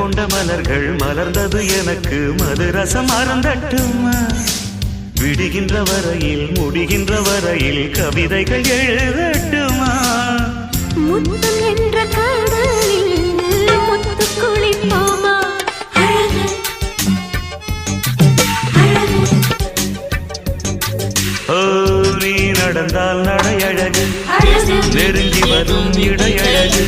கொண்ட மலர்கள் மலர்ந்தது எனக்கு மது ரசம் அருந்தட்டுமா விடுகின்ற வரையில் முடிகின்ற வரையில் கவிதைகள் எழுதட்டுமா முத்தம் என்ற கடலில் முத்து குளிப்போமா ஓ நீ நடந்தால் நடையழகு நெருங்கி வரும் இடையழகு